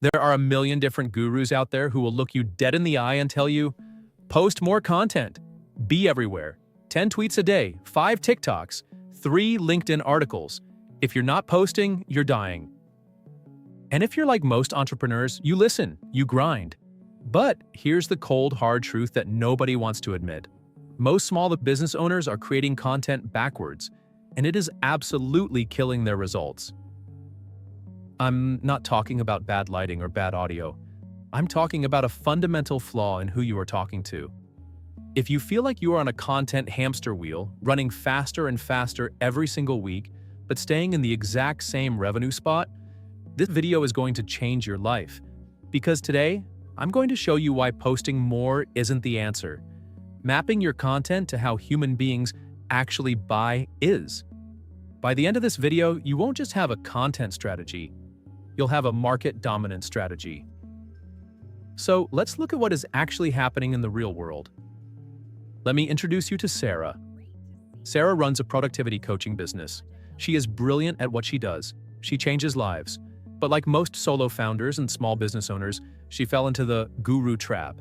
There are a million different gurus out there who will look you dead in the eye and tell you, post more content, be everywhere, 10 tweets a day, 5 TikToks, 3 LinkedIn articles. If you're not posting, you're dying. And if you're like most entrepreneurs, you listen, you grind. But here's the cold, hard truth that nobody wants to admit. Most small business owners are creating content backwards, and it is absolutely killing their results. I'm not talking about bad lighting or bad audio. I'm talking about a fundamental flaw in who you are talking to. If you feel like you are on a content hamster wheel, running faster and faster every single week, but staying in the exact same revenue spot, this video is going to change your life. Because today, I'm going to show you why posting more isn't the answer. Mapping your content to how human beings actually buy is. By the end of this video, you won't just have a content strategy, you'll have a market dominance strategy. So let's look at what is actually happening in the real world. Let me introduce you to Sarah. Sarah runs a productivity coaching business. She is brilliant at what she does. She changes lives. But like most solo founders and small business owners, she fell into the guru trap.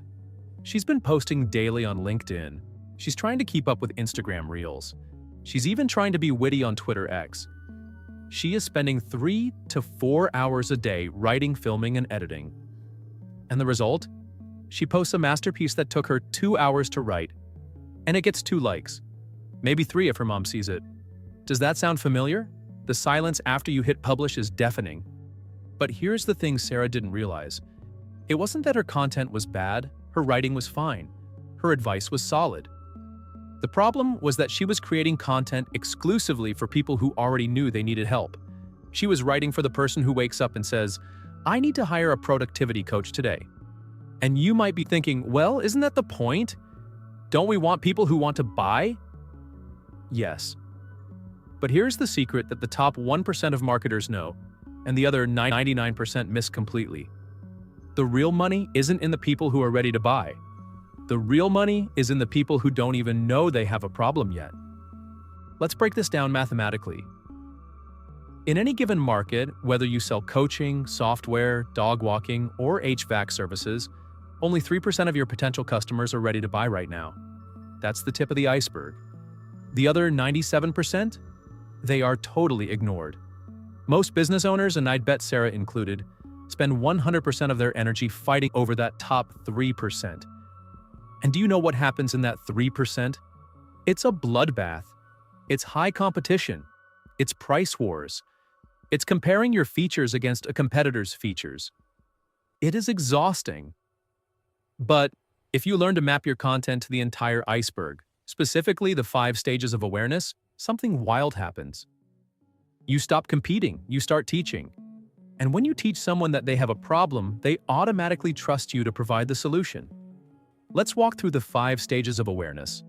She's been posting daily on LinkedIn. She's trying to keep up with Instagram Reels. She's even trying to be witty on Twitter X. She is spending 3 to 4 hours a day writing, filming, and editing. And the result? She posts a masterpiece that took her 2 hours to write, and it gets 2 likes. Maybe 3 if her mom sees it. Does that sound familiar? The silence after you hit publish is deafening. But here's the thing Sarah didn't realize. It wasn't that her content was bad, her writing was fine. Her advice was solid. The problem was that she was creating content exclusively for people who already knew they needed help. She was writing for the person who wakes up and says, I need to hire a productivity coach today. And you might be thinking, well, isn't that the point? Don't we want people who want to buy? Yes. But here's the secret that the top 1% of marketers know, and the other 99% miss completely. The real money isn't in the people who are ready to buy. The real money is in the people who don't even know they have a problem yet. Let's break this down mathematically. In any given market, whether you sell coaching, software, dog walking, or HVAC services, only 3% of your potential customers are ready to buy right now. That's the tip of the iceberg. The other 97%? They are totally ignored. Most business owners, and I'd bet Sarah included, spend 100% of their energy fighting over that top 3%. And do you know what happens in that 3%? It's a bloodbath. It's high competition. It's price wars. It's comparing your features against a competitor's features. It is exhausting. But if you learn to map your content to the entire iceberg, specifically the 5 stages of awareness, something wild happens. You stop competing, you start teaching. And when you teach someone that they have a problem, they automatically trust you to provide the solution. Let's walk through the 5 stages of awareness.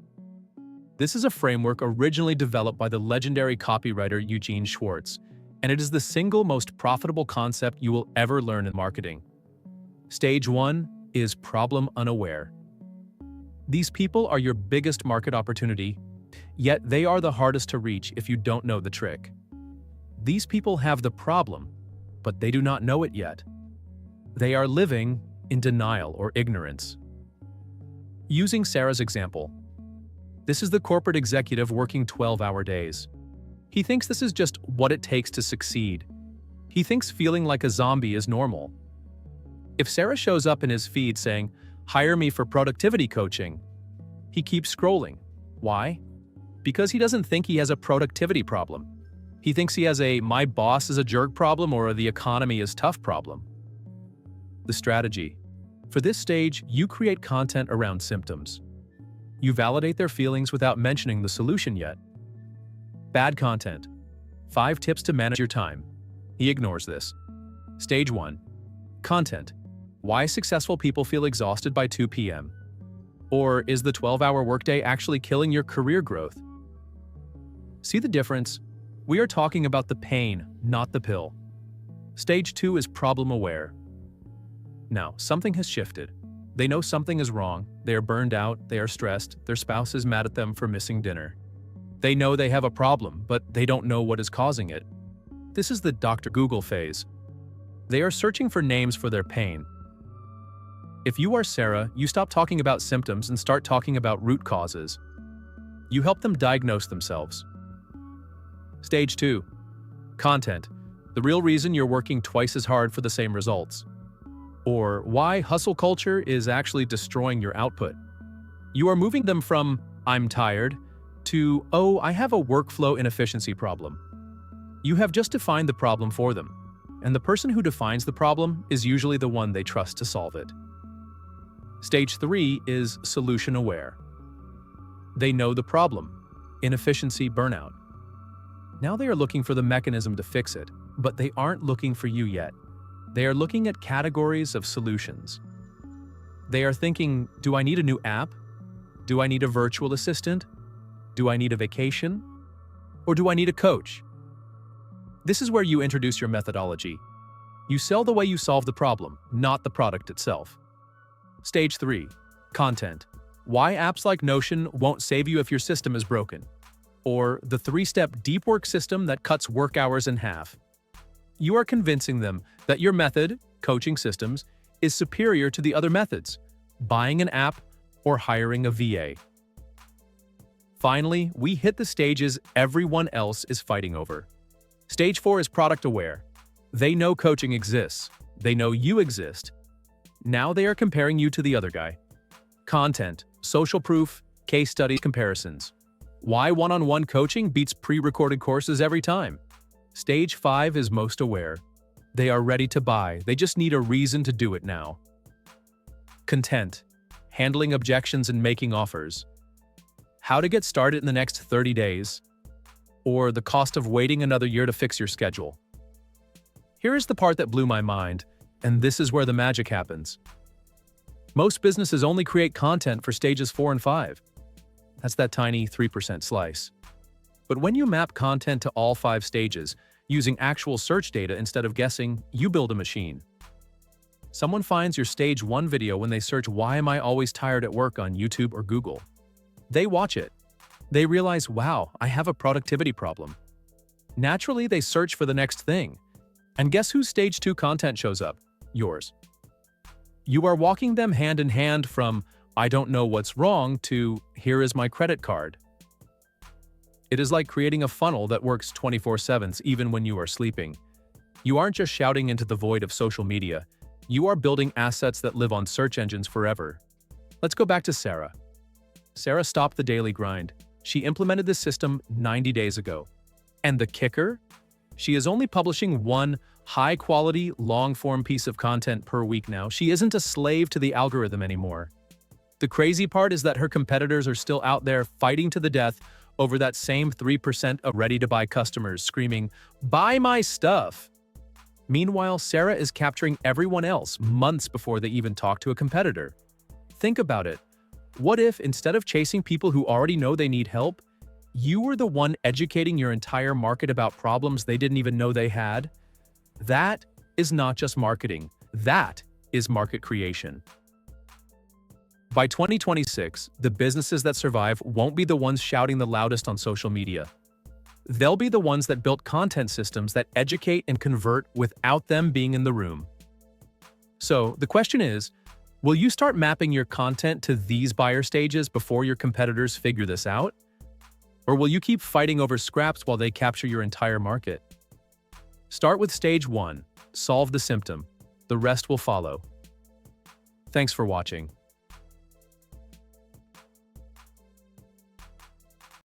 This is a framework originally developed by the legendary copywriter Eugene Schwartz, and it is the single most profitable concept you will ever learn in marketing. Stage 1 is problem unaware. These people are your biggest market opportunity, yet they are the hardest to reach if you don't know the trick. These people have the problem, but they do not know it yet. They are living in denial or ignorance. Using Sarah's example, this is the corporate executive working 12-hour days. He thinks this is just what it takes to succeed. He thinks feeling like a zombie is normal. If Sarah shows up in his feed saying, "Hire me for productivity coaching," he keeps scrolling. Why? Because he doesn't think he has a productivity problem. He thinks he has a "my boss is a jerk" problem or a "the economy is tough" problem. The strategy. For this stage, you create content around symptoms. You validate their feelings without mentioning the solution yet. Bad content. 5 tips to manage your time. He ignores this. Stage 1. Content. Why successful people feel exhausted by 2 p.m. Or is the 12-hour workday actually killing your career growth? See the difference? We are talking about the pain, not the pill. Stage 2 is problem aware. Now, something has shifted. They know something is wrong, they are burned out, they are stressed, their spouse is mad at them for missing dinner. They know they have a problem, but they don't know what is causing it. This is the Dr. Google phase. They are searching for names for their pain. If you are Sarah, you stop talking about symptoms and start talking about root causes. You help them diagnose themselves. Stage 2. Content. The real reason you're working twice as hard for the same results. Or why hustle culture is actually destroying your output. You are moving them from, "I'm tired," to, "Oh, I have a workflow inefficiency problem." You have just defined the problem for them, and the person who defines the problem is usually the one they trust to solve it. Stage 3 is solution aware. They know the problem, inefficiency, burnout. Now they are looking for the mechanism to fix it, but they aren't looking for you yet. They are looking at categories of solutions. They are thinking, do I need a new app? Do I need a virtual assistant? Do I need a vacation? Or do I need a coach? This is where you introduce your methodology. You sell the way you solve the problem, not the product itself. Stage 3. Content. Why apps like Notion won't save you if your system is broken. Or the 3-step deep work system that cuts work hours in half. You are convincing them that your method, coaching systems, is superior to the other methods, buying an app or hiring a VA. Finally, we hit the stages everyone else is fighting over. Stage 4 is product aware. They know coaching exists. They know you exist. Now they are comparing you to the other guy. Content, social proof, case study comparisons. Why one-on-one coaching beats pre-recorded courses every time? Stage 5 is most aware. They are ready to buy, they just need a reason to do it now. Content, handling objections and making offers. How to get started in the next 30 days. Or the cost of waiting another year to fix your schedule. Here is the part that blew my mind, and this is where the magic happens. Most businesses only create content for stages 4 and 5. That's that tiny 3% slice. But when you map content to all 5 stages, using actual search data instead of guessing, you build a machine. Someone finds your stage 1 video when they search "Why am I always tired at work" on YouTube or Google. They watch it. They realize, wow, I have a productivity problem. Naturally, they search for the next thing. And guess whose stage 2 content shows up? Yours. You are walking them hand in hand from, "I don't know what's wrong," to, "Here is my credit card." It is like creating a funnel that works 24/7 even when you are sleeping. You aren't just shouting into the void of social media. You are building assets that live on search engines forever. Let's go back to Sarah. Sarah stopped the daily grind. She implemented this system 90 days ago. And the kicker? She is only publishing one high-quality, long-form piece of content per week now. She isn't a slave to the algorithm anymore. The crazy part is that her competitors are still out there fighting to the death over that same 3% of ready-to-buy customers screaming, "Buy my stuff!" Meanwhile, Sarah is capturing everyone else months before they even talk to a competitor. Think about it. What if, instead of chasing people who already know they need help, you were the one educating your entire market about problems they didn't even know they had? That is not just marketing. That is market creation. By 2026, the businesses that survive won't be the ones shouting the loudest on social media. They'll be the ones that built content systems that educate and convert without them being in the room. So, the question is, will you start mapping your content to these buyer stages before your competitors figure this out? Or will you keep fighting over scraps while they capture your entire market? Start with stage 1, solve the symptom. The rest will follow. Thanks for watching.